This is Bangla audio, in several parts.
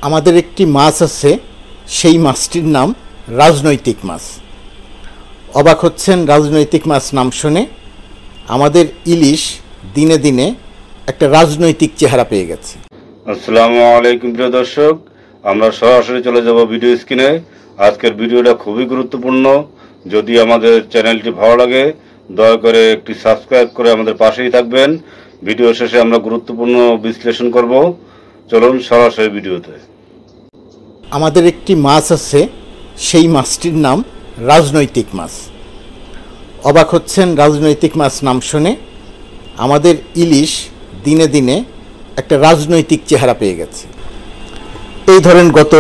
আমাদের একটি মাছ আছে, সেই মাছটির নাম রাজনৈতিক মাছ। অবাক হচ্ছেন রাজনৈতিক মাছ নাম শুনে? আমাদের ইলিশ দিনে দিনে একটা রাজনৈতিক চেহারা পেয়ে গেছে। আসসালামু আলাইকুম প্রিয় দর্শক, আমরা সরাসরি চলে যাব ভিডিও স্ক্রিনে। আজকের ভিডিওটা খুবই গুরুত্বপূর্ণ। যদি আমাদের চ্যানেলটি ভালো লাগে দয়া করে একটি সাবস্ক্রাইব করে আমাদের পাশেই থাকবেন। ভিডিও শেষে আমরা গুরুত্বপূর্ণ বিশ্লেষণ করব। চলুন সরাসরি ভিডিওতে। আমাদের একটি মাছ আছে, সেই মাছটির নাম রাজনৈতিক মাছ। অবাক হচ্ছেন রাজনৈতিক মাছ নাম শুনে? আমাদের ইলিশ দিনে দিনে একটা রাজনৈতিক চেহারা পেয়ে গেছে। এই ধরেন গত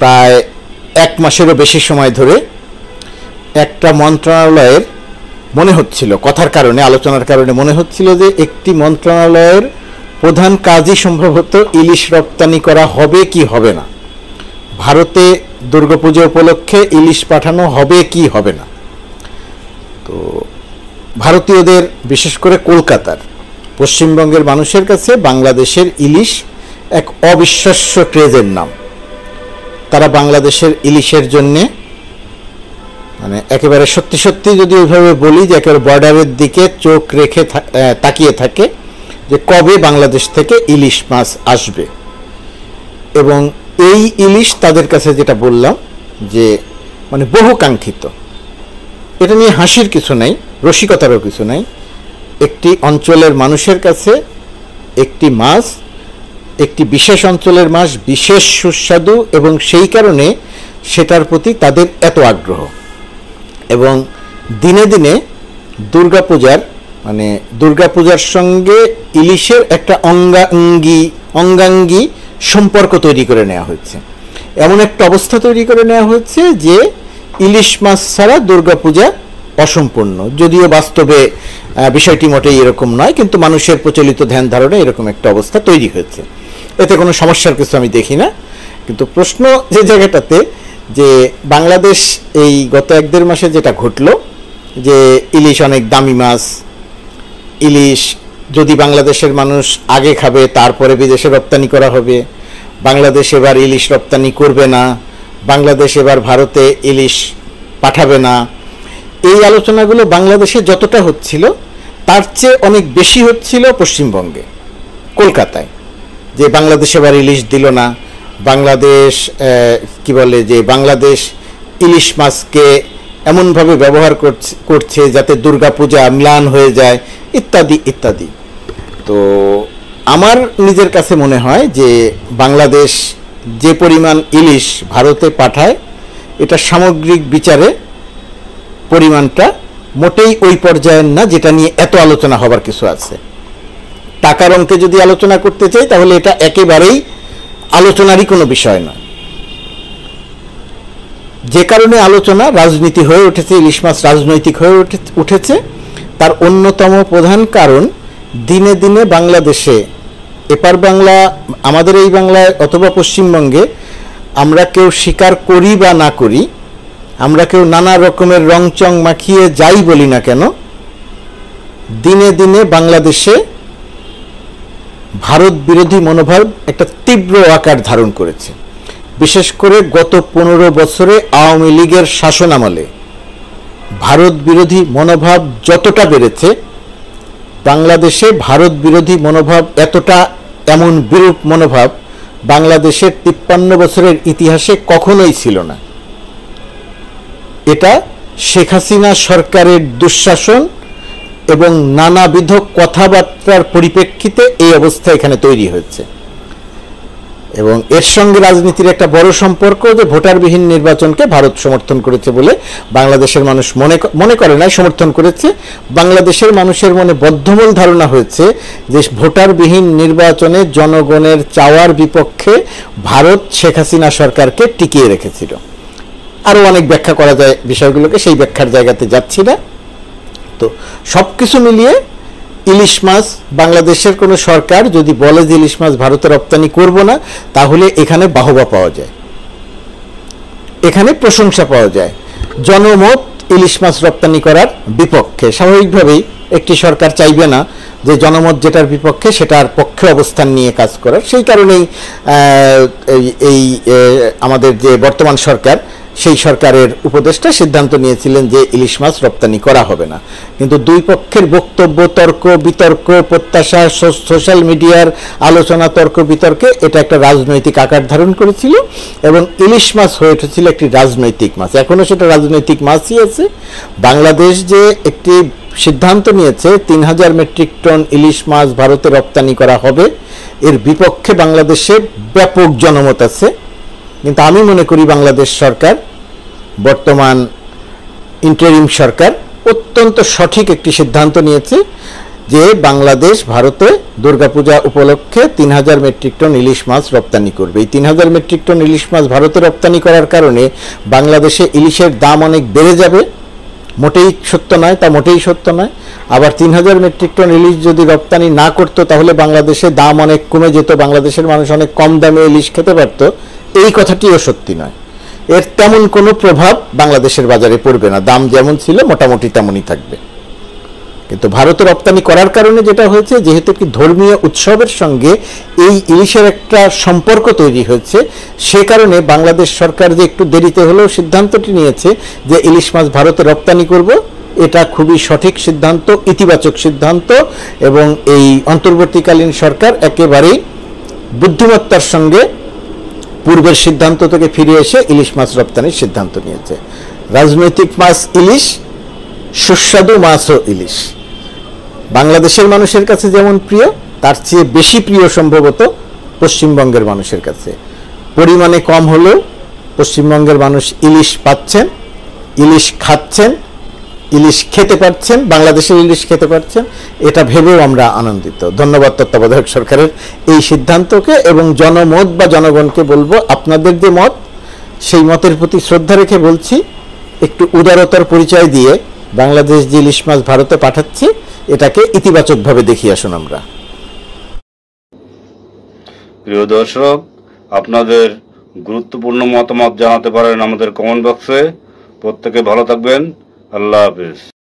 প্রায় এক মাসেরও বেশি সময় ধরে একটা মন্ত্রণালয়ের মনে হচ্ছিল, কথার কারণে আলোচনার কারণে মনে হচ্ছিল যে একটি মন্ত্রণালয়ের প্রধান কাজই সম্ভবত ইলিশ রপ্তানি করা হবে কি হবে না, ভারতে দুর্গাপূজা উপলক্ষে ইলিশ পাঠানো হবে কি হবে না। তো ভারতীয়দের, বিশেষ করে কলকাতার, পশ্চিমবঙ্গের মানুষের কাছে বাংলাদেশের ইলিশ এক অবিশ্বাস্য ক্রেজের নাম। তারা বাংলাদেশের ইলিশের জন্যে মানে একেবারে সত্যি সত্যি যদি ওইভাবে বলি যে একেবারে বর্ডারের দিকে চোখ রেখে তাকিয়ে থাকে যে কবে বাংলাদেশ থেকে ইলিশ মাছ আসবে। এবং এই ইলিশ তাদের কাছে, যেটা বললাম যে মানে বহুকাঙ্ক্ষিত, এটা নিয়ে হাসির কিছু নাই, রসিকতারও কিছু নাই। একটি অঞ্চলের মানুষের কাছে একটি মাছ, একটি বিশেষ অঞ্চলের মাছ বিশেষ সুস্বাদু, এবং সেই কারণে সেটার প্রতি তাদের এত আগ্রহ। এবং দিনে দিনে দুর্গাপূজার সঙ্গে ইলিশের একটা অঙ্গাঙ্গী সম্পর্ক তৈরি করে নেওয়া হয়েছে। এমন একটা অবস্থা তৈরি করে নেওয়া হয়েছে যে ইলিশ মাছ ছাড়া দুর্গাপূজা অসম্পূর্ণ। যদিও বাস্তবে বিষয়টি মোটেই এরকম নয়, কিন্তু মানুষের প্রচলিত ধ্যান ধারণে এরকম একটা অবস্থা তৈরি হয়েছে। এতে কোনো সমস্যার কিছু আমি দেখি না। কিন্তু প্রশ্ন যে জায়গাটাতে, যে বাংলাদেশ এই গত 1-1.5 মাসে যেটা ঘটলো, যে ইলিশ অনেক দামি মাছ, ইলিশ যদি বাংলাদেশের মানুষ আগে খাবে তারপরে বিদেশে রপ্তানি করা হবে, বাংলাদেশ এবার ইলিশ রপ্তানি করবে না, বাংলাদেশ এবার ভারতে ইলিশ পাঠাবে না, এই আলোচনাগুলো বাংলাদেশে যতটা হচ্ছিল তার চেয়ে অনেক বেশি হচ্ছিল পশ্চিমবঙ্গে, কলকাতায়। যে বাংলাদেশ এবার ইলিশ দিল না, বাংলাদেশ কি বলে যে বাংলাদেশ ইলিশ মাছকে এমনভাবে ব্যবহার করছে যাতে দুর্গাপূজা ম্লান হয়ে যায়, ইত্যাদি ইত্যাদি। তো আমার নিজের কাছে মনে হয় যে বাংলাদেশ যে পরিমাণ ইলিশ ভারতে পাঠায়, এটা সামগ্রিক বিচারে পরিমাণটা মোটেই ওই পর্যায়ের না যেটা নিয়ে এত আলোচনা হবার কিছু আছে। টাকার অঙ্কে যদি আলোচনা করতে চাই তাহলে এটা একেবারেই আলোচনারই কোনো বিষয় নয়। যে কারণে আলোচনা রাজনীতি হয়ে উঠেছে, ইলিশ মাছ রাজনৈতিক হয়ে উঠেছে, তার অন্যতম প্রধান কারণ দিনে দিনে বাংলাদেশে, এপার বাংলা, আমাদের এই বাংলায় অথবা পশ্চিমবঙ্গে, আমরা কেউ স্বীকার করি বা না করি, আমরা কেউ নানা রকমের রংচং মাখিয়ে যাই বলি না কেন, দিনে দিনে বাংলাদেশে ভারত বিরোধী মনোভাব একটা তীব্র আকার ধারণ করেছে। বিশেষ করে গত 15 বছরে আওয়ামী লীগের শাসনামলে ভারত বিরোধী মনোভাব যতটা বেড়েছে, বাংলাদেশে ভারত বিরোধী মনোভাব এমন বিরূপ মনোভাব বাংলাদেশের 53 বছরের ইতিহাসে কখনোই ছিল না। এটা শেখ হাসিনা সরকারের দুঃশাসন এবং নানাবিধ কথাবার্তার পরিপ্রেক্ষিতে এই অবস্থা এখানে তৈরি হয়েছে। এবং এর সঙ্গে রাজনীতির একটা বড় সম্পর্ক, যে ভোটারবিহীন নির্বাচনকে ভারত সমর্থন করেছে বলে বাংলাদেশের মানুষ মনে করে না, সমর্থন করেছে। বাংলাদেশের মানুষের মনে বদ্ধমূল ধারণা হয়েছে যে ভোটারবিহীন নির্বাচনে জনগণের চাওয়ার বিপক্ষে ভারত শেখ হাসিনা সরকারকে টিকিয়ে রেখেছিল। আরও অনেক ব্যাখ্যা করা যায় বিষয়গুলোকে, সেই ব্যাখ্যার জায়গাতে যাচ্ছি না। তো সব কিছু মিলিয়ে ইলিশ মাছ, বাংলাদেশের কোনো সরকার যদি বলে যে ইলিশ মাছ ভারতে রপ্তানি করব না, তাহলে এখানে বাহবা পাওয়া যায়, এখানে প্রশংসা পাওয়া যায়, জনমত ইলিশ মাছ রপ্তানি করার বিপক্ষে। স্বাভাবিকভাবেই একটি সরকার চাইবে না যে জনমত যেটার বিপক্ষে সেটার পক্ষে অবস্থান নিয়ে কাজ করার। সেই কারণেই আমাদের যে বর্তমান সরকার, সেই সরকারের উপদেষ্টা সিদ্ধান্ত নিয়েছিলেন যে ইলিশ মাছ রপ্তানি করা হবে না। কিন্তু দুই পক্ষের বক্তব্য, তর্ক বিতর্ক, প্রত্যাশা, সোশ্যাল মিডিয়ার আলোচনা, তর্ক বিতর্কে এটা একটা রাজনৈতিক আকার ধারণ করেছিল এবং ইলিশ মাছ হয়ে উঠেছিল একটি রাজনৈতিক মাছ। এখনও সেটা রাজনৈতিক মাছই আছে। বাংলাদেশ যে একটি সিদ্ধান্ত নিয়েছে 3000 মেট্রিক টন ইলিশ মাছ ভারতে রপ্তানি করা হবে, এর বিপক্ষে বাংলাদেশে ব্যাপক জনমত আছে। কিন্তু আমি মনে করি বাংলাদেশ সরকার, বর্তমান ইন্টারিম সরকার অত্যন্ত সঠিক একটি সিদ্ধান্ত নিয়েছে যে বাংলাদেশ ভারতে দুর্গাপূজা উপলক্ষে 3000 মেট্রিক টন ইলিশ মাছ রপ্তানি করবে। এই 3000 মেট্রিক টন ইলিশ মাছ ভারতে রপ্তানি করার কারণে বাংলাদেশে ইলিশের দাম অনেক বেড়ে যাবে। মোটেই সত্য নয়, তা মোটেই সত্য নয়। আবার 3000 মেট্রিক টন ইলিশ যদি রপ্তানি না করতো তাহলে বাংলাদেশে দাম অনেক কমে যেত, বাংলাদেশের মানুষ অনেক কম দামে ইলিশ খেতে পারতো, এই কথাটিও সত্যি নয়। এর তেমন কোনো প্রভাব বাংলাদেশের বাজারে পড়বে না, দাম যেমন ছিল মোটামুটি তেমনই থাকবে। কিন্তু ভারতে রপ্তানি করার কারণে যেটা হয়েছে, যেহেতু একটি ধর্মীয় উৎসবের সঙ্গে এই ইলিশের একটা সম্পর্ক তৈরি হয়েছে, সে কারণে বাংলাদেশ সরকার যে একটু দেরিতে হলেও সিদ্ধান্তটি নিয়েছে যে ইলিশ মাছ ভারতে রপ্তানি করব, এটা খুবই সঠিক সিদ্ধান্ত, ইতিবাচক সিদ্ধান্ত। এবং এই অন্তর্বর্তীকালীন সরকার একেবারেই বুদ্ধিমত্তার সঙ্গে পূর্বের সিদ্ধান্ত থেকে ফিরে এসে ইলিশ মাছ রপ্তানির সিদ্ধান্ত নিয়েছে। রাজনৈতিক মাছ ইলিশ, সুস্বাদু মাছও ইলিশ। বাংলাদেশের মানুষের কাছে যেমন প্রিয়, তার চেয়ে বেশি প্রিয় সম্ভবত পশ্চিমবঙ্গের মানুষের কাছে। পরিমাণে কম হলেও পশ্চিমবঙ্গের মানুষ ইলিশ পাচ্ছেন, ইলিশ খাচ্ছেন, ইলিশ খেতে পারছেন, বাংলাদেশের ইলিশ খেতে পারছেন, এটা ভেবেও আমরা আনন্দিত। ধন্যবাদ তত্ত্বাবধায়ক সরকারের এই সিদ্ধান্তকে। এবং জনমত বা জনগণকে বলবো, আপনাদের যে মত, সেই মতের প্রতি শ্রদ্ধা রেখে বলছি, একটু উদারতার পরিচয় দিয়ে বাংলাদেশ যে ইলিশ মাছ ভারতে পাঠাচ্ছে এটাকে ইতিবাচকভাবে দেখিয়ে আসুন আমরা। প্রিয় দর্শক, আপনাদের গুরুত্বপূর্ণ মতামত জানাতে পারেন আমাদের কমেন্ট বক্সে। প্রত্যেকে ভালো থাকবেন। আল্লাহ হাফেজ।